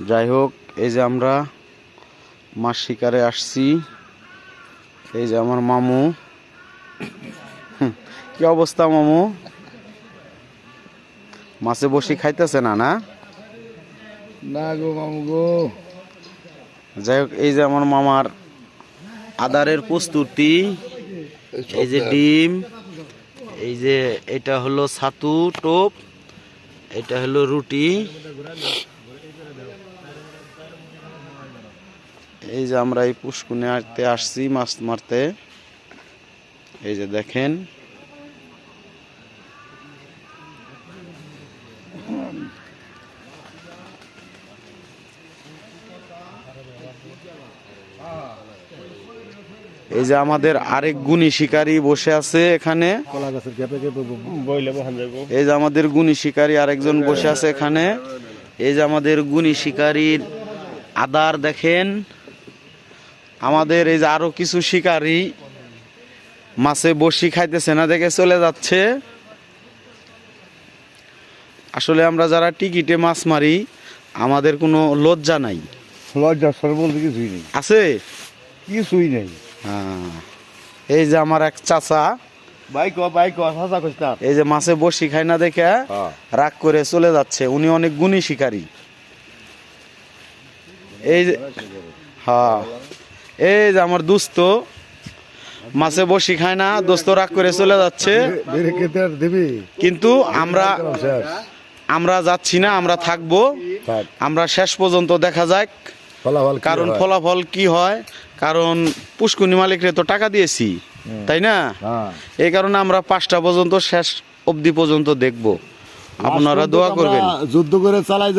যাই হোক, এই যে আমরা মাছ শিকারে আসছি। এই যে আমার মামু। কি অবস্থা মামু? মাছে বসি খাইতেছে না? না না গো মামু গো। যাই হোক, এই যে আমার মামার আদারের প্রস্তুতি। এই যে ডিম, এই যে এটা হলো ছাতু টোপ, এটা হলো রুটি। এই যে আমরা এই পুষ্কুনিতে আসছি মাছ মারতে। এই যে দেখেন, এই যে আমাদের আরেক গুণী শিকারী বসে আছে এখানে। এই যে আমাদের গুণী শিকারী আরেকজন বসে আছে এখানে। এই যে আমাদের গুণী শিকারীর আদার দেখেন। আমাদের এই যে আরো কিছু শিকারী মাছে বসি খাইতেছে না দেখে চলে যাচ্ছে। আসলে আমরা যারা টিকিটে মাছ মারি আমাদের কোনো লজ্জা নাই। লজ্জা সর বলতে কিছুই নেই, আছে কিছুই নেই। হ্যাঁ, এই যে আমার এক চাচা, এই যে মাছে বসি খায় না দেখে রাগ করে চলে যাচ্ছে। উনি অনেক গুণী শিকারী। এই যে হ্যাঁ, এই যে আমার দোস্ত মাছে বসি খায় না, দোস্ত রাগ করে চলে যাচ্ছে। কিন্তু আমরা যাচ্ছি না, আমরা থাকবো। আমরা শেষ পর্যন্ত দেখা যাক কারণ ফলাফল কি হয়। কারণ পুষ্কুনি মালিকরে তো টাকা দিয়েছি, তাই না? এই কারণে আমরা 5টা পর্যন্ত শেষ অবধি পর্যন্ত দেখবো। আপনারা দোয়া করবেন। যুদ্ধ করে চালাই